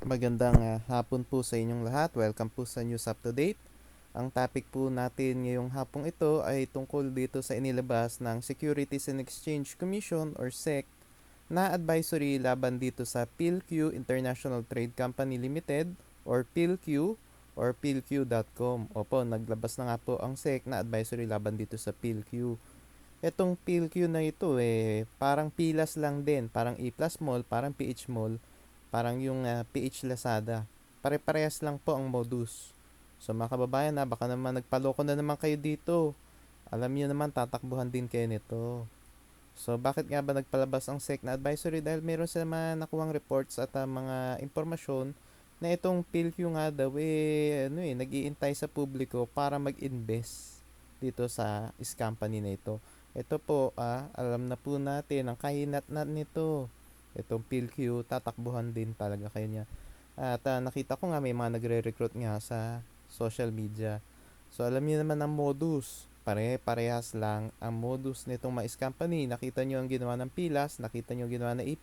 Magandang hapon po sa inyong lahat. Welcome po sa News Up to Date. Ang topic po natin ngayong hapong ito ay tungkol dito sa inilabas ng Securities and Exchange Commission or SEC na advisory laban dito sa PhilQ International Trade Company Limited or PhilQ or philq.com. Opo, naglabas na nga po ang SEC na advisory laban dito sa PhilQ. Etong PhilQ na ito parang pilas lang din, parang E plus mall, parang PH mall, parang yung PH Lazada. Pare-parehas lang po ang modus. So mga kababayan baka naman nagpaloko na naman kayo dito. Alam niyo naman tatakbuhan din kayo nito. So bakit nga ba nagpalabas ang SEC na advisory? Dahil meron sila mga nakuhang reports at mga impormasyon na itong PhilQ nga daw nag-iintay sa publiko para mag-invest dito sa company na ito. Ito po, alam na po natin ang kahinat-nat nito. Itong PhilQ, tatakbuhan din talaga kayo niya. At nakita ko nga may mga nagre-recruit nga sa social media. So alam niyo naman ang modus. Pare-parehas lang ang modus nitong mais company. Nakita niyo ang ginawa ng Pilas, nakita niyo ang ginawa ng A+.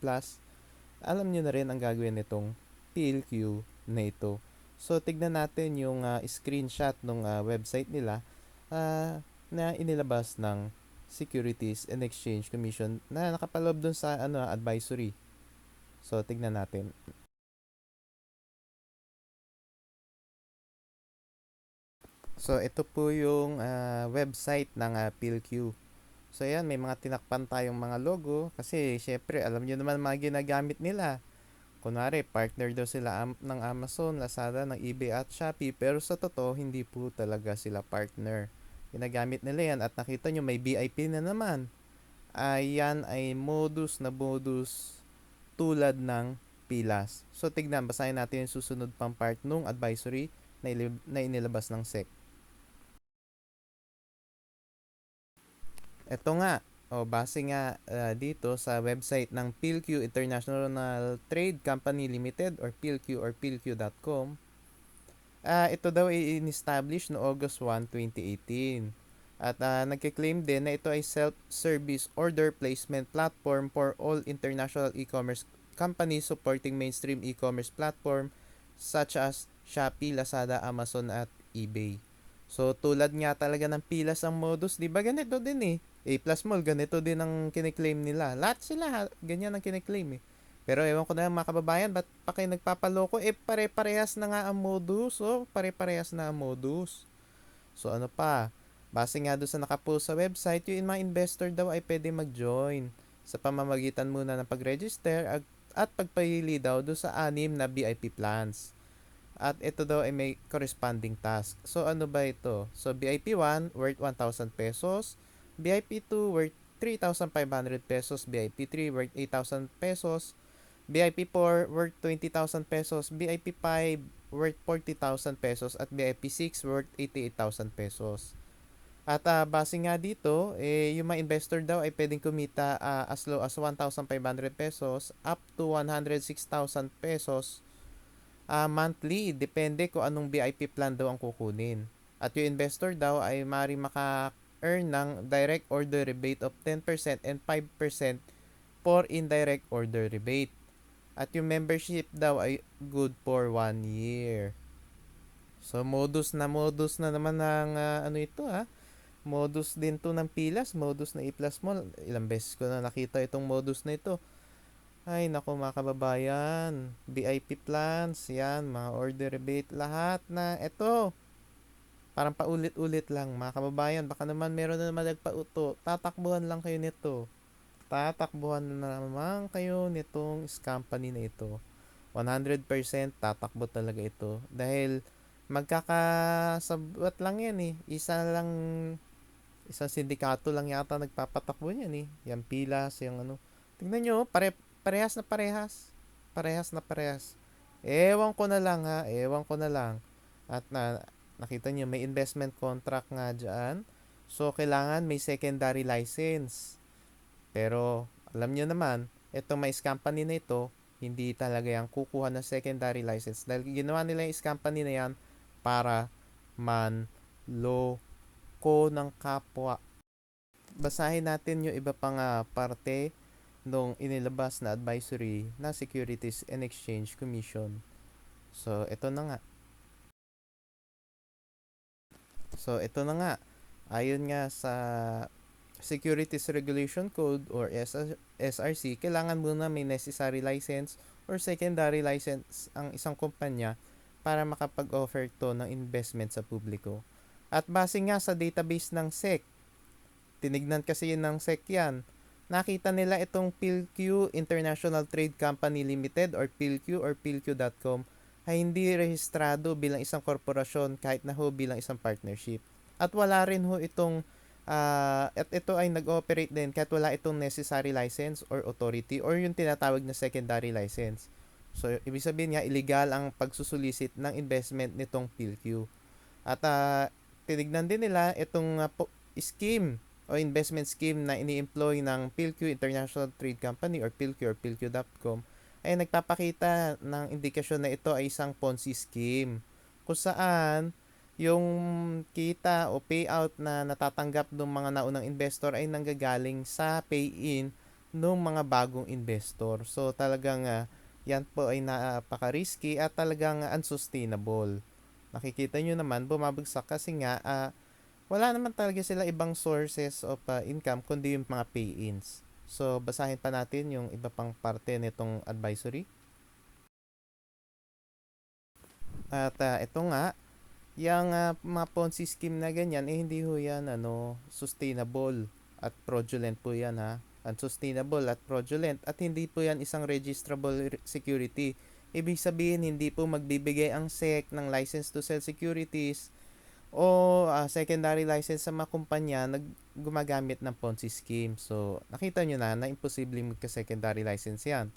Alam niyo na rin ang gagawin nitong PhilQ na ito. So tignan natin yung screenshot ng website nila na inilabas ng Securities and Exchange Commission na nakapaloob dun sa advisory. So tignan natin. So ito po yung website ng PhilQ. So ayan, may mga tinakpan tayong mga logo kasi syempre alam niyo naman mga ginagamit nila. Kunwari, partner daw sila ng Amazon, Lazada, ng eBay at Shopee, pero sa totoo hindi po talaga sila partner. Ginagamit nila yan at nakita nyo may VIP na naman. Ayan ay modus na modus tulad ng Pilas. So tignan, basahin natin yung susunod pang part nung advisory na inilabas ng SEC. Ito nga, base nga dito sa website ng PhilQ International Trade Company Limited or PhilQ or philq.com, ito daw ay in-establish no August 1, 2018. At nagkiklaim din na ito ay self-service order placement platform for all international e-commerce companies supporting mainstream e-commerce platform such as Shopee, Lazada, Amazon at eBay. So tulad nga talaga ng Pilas ang modus, 'di ba? Ganito din eh. A Plus Mall, ganito din ang kiniklaim nila. Lahat sila ganyan ang kiniklaim eh. Pero ewan ko na mga kababayan, ba't pa kayo nagpapaloko? Pare-parehas na nga ang modus. Pare-parehas na ang modus. So ano pa? Base nga doon sa nakapost sa website, yung mga investor daw ay pwede mag-join sa pamamagitan muna ng pag-register at pagpahili daw doon sa 6 na VIP plans. At ito daw ay may corresponding task. So ano ba ito? So VIP 1 worth 1,000 pesos, VIP 2 worth 3,500 pesos, VIP 3 worth 8,000 pesos, VIP 4 worth 20,000 pesos, VIP 5 worth 40,000 pesos at VIP 6 worth 88,000 pesos. At base nga dito, yung mga investor daw ay pwedeng kumita as low as 1,500 pesos up to 106,000 pesos monthly. Depende kung anong VIP plan daw ang kukunin. At yung investor daw ay maaaring maka-earn ng direct order rebate of 10% and 5% for indirect order rebate. At yung membership daw ay good for 1 year. So modus na naman ng ano ito Modus din to ng Pilas, modus na E-Plus Mall. Ilang beses ko na nakita itong modus na ito. Ay nako mga kababayan, VIP plans, yan, mga order rebate, lahat na ito. Parang paulit-ulit lang mga kababayan, baka naman meron na naman nagpauto, tatakbuhan lang kayo nito. Tatakbuhan na naman kayo nitong company na ito. 100% tatakbo talaga ito. Dahil magkakasabot lang yan eh. Isang sindikato lang yata nagpapatakbo niyan eh. Yan Pilas, yung ano. Tingnan nyo, parehas na parehas. Parehas na parehas. Ewan ko na lang ewan ko na lang. At nakita nyo, may investment contract nga dyan. So, kailangan may secondary license. Pero, alam nyo naman, itong may company na ito, hindi talaga yan kukuha ng secondary license. Dahil ginawa nila yung company na yan para manloko ng kapwa. Basahin natin yung iba pang parte nung inilabas na advisory na Securities and Exchange Commission. So, ito na nga. So, ito na nga. Ayon nga sa Securities Regulation Code or SRC, kailangan muna may necessary license or secondary license ang isang kumpanya para makapag-offer to ng investment sa publiko. At base nga sa database ng SEC, tinignan kasi yun ng SEC yan, nakita nila itong PhilQ International Trade Company Limited or PhilQ or PhilQ.com ay hindi rehistrado bilang isang korporasyon kahit na ho bilang isang partnership. At wala rin ho itong at ito ay nag-ooperate din kahit wala itong necessary license or authority or yung tinatawag na secondary license. So, ibig sabihin nga, illegal ang pagsusulisit ng investment nitong PhilQ. At tinignan din nila itong scheme o investment scheme na ini-employ ng PhilQ International Trade Company or PhilQ or PhilQ.com ay nagpapakita ng indikasyon na ito ay isang Ponzi scheme kung saan yung kita o payout na natatanggap ng mga naunang investor ay nanggagaling sa pay-in ng mga bagong investor. So talagang yan po ay napaka-risky at talagang unsustainable. Nakikita nyo naman bumabagsak kasi nga wala naman talaga sila ibang sources of income kundi yung mga pay-ins. So, basahin pa natin yung iba pang parte nitong advisory. At ito nga, yung mga Ponzi scheme na ganyan, hindi ho yan sustainable at fraudulent po yan ha. Unsustainable at fraudulent at hindi po yan isang registrable security. Ibig sabihin, hindi po magbibigay ang SEC ng license to sell securities o secondary license sa mga kumpanya na gumagamit ng Ponzi scheme. So, nakita nyo na imposible magka-secondary license yan.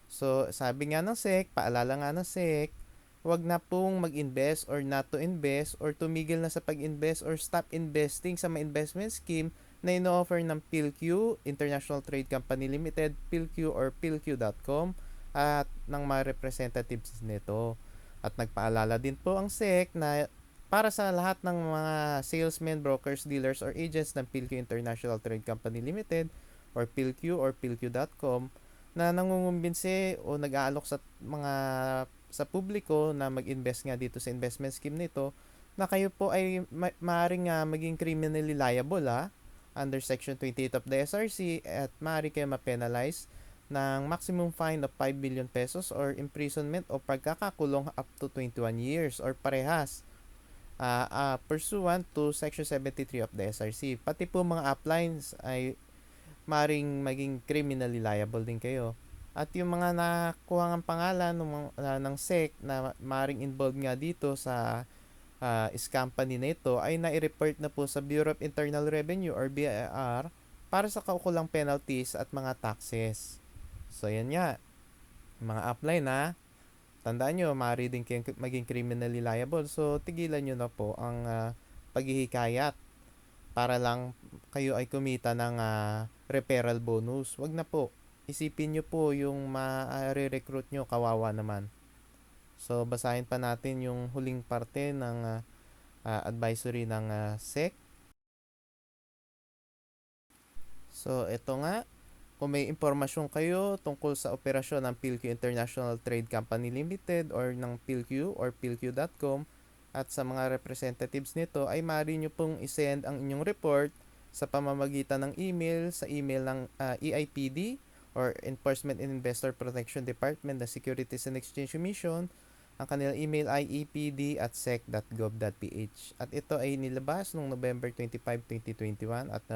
So, sabi nga ng SEC, paalala nga ng SEC, wag na pong mag-invest or not to invest or tumigil na sa pag-invest or stop investing sa mga investment scheme na ino-offer ng PhilQ, International Trade Company Limited, PhilQ or PhilQ.com at ng mga representatives nito. At nagpaalala din po ang SEC na para sa lahat ng mga salesmen, brokers, dealers, or agents ng PhilQ International Trade Company Limited or PhilQ or PhilQ.com na nangungumbinsi o nag-aalok sa mga sa publiko na mag-invest nga dito sa investment scheme nito na kayo po ay maaaring maging criminally liable under Section 28 of the SRC at maaari kayo ma-penalize ng maximum fine of 5 billion pesos or imprisonment o pagkakakulong up to 21 years or parehas pursuant to Section 73 of the SRC. Pati po mga uplines ay maring maging criminally liable din kayo. At yung mga nakuha ng pangalan ng SEC na maring involved nga dito sa company na ito ay nai-report na po sa Bureau of Internal Revenue or BIR para sa kaukulang penalties at mga taxes. So yan nga, mga upline tandaan nyo, maaari din kayong maging criminally liable. So, tigilan nyo na po ang paghihikayat para lang kayo ay kumita ng referral bonus. Wag na po. Isipin nyo po yung ma-recruit nyo, kawawa naman. So, basahin pa natin yung huling parte ng advisory ng SEC. So, ito nga. Kung may impormasyon kayo tungkol sa operasyon ng PhilQ International Trade Company Limited or ng PhilQ or PhilQ.com at sa mga representatives nito ay maaari nyo pong isend ang inyong report sa pamamagitan ng email sa email ng EIPD or Enforcement and Investor Protection Department ng Securities and Exchange Commission. Ang kanilang email ay epd@sec.gov.ph at ito ay nilabas noong November 25, 2021 at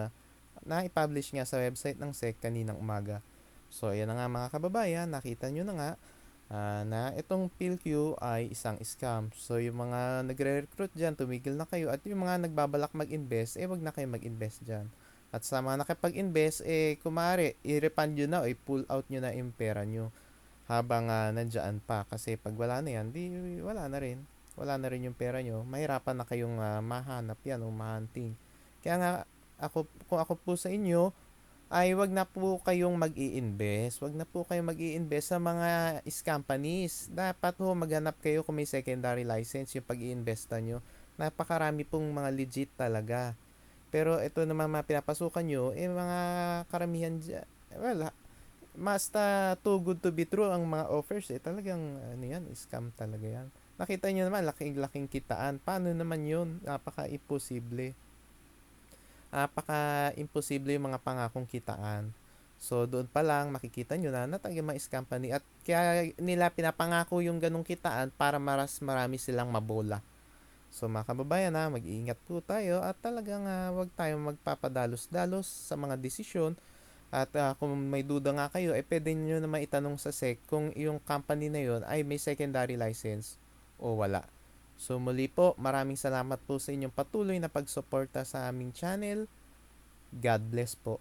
na-publish nga sa website ng SEC kaninang umaga. So, ayan na nga mga kababayan, nakita nyo na nga na itong PhilQ ay isang scam. So, yung mga nagre-recruit dyan, tumigil na kayo. At yung mga nagbabalak mag-invest, wag na kayo mag-invest dyan. At sa mga nakapag-invest, kumari, i-refund nyo na o i-pull out nyo na yung pera nyo habang nandyan pa. Kasi pag wala na yan, wala na rin. Wala na rin yung pera nyo. Mahirapan na kayong mahanap yan o mahunting. Kaya nga, kung ako po sa inyo, ay wag na po kayong mag-i-invest. Wag na po kayong mag-i-invest sa mga companies. Dapat ho maghanap kayo kung may secondary license yung pag-i-investa nyo. Napakarami pong mga legit talaga. Pero ito naman mga pinapasukan nyo, mga karamihan dyan, well, basta too good to be true ang mga offers eh. Talagang ano yan, scam talaga yan. Nakita nyo naman, laking-laking kitaan. Paano naman yun? Napaka-imposible. Napaka-imposible yung mga pangakong kitaan. So, doon pa lang makikita nyo na talagang mga scam company at kaya nila pinapangako yung ganong kitaan para marami silang mabola. So mga kababayan mag-iingat po tayo at talagang wag tayong magpapadalos-dalos sa mga desisyon at kung may duda nga kayo pwede niyo na maitanong sa SEC kung yung company na yun ay may secondary license o wala. So muli po, maraming salamat po sa inyong patuloy na pagsuporta sa aming channel. God bless po.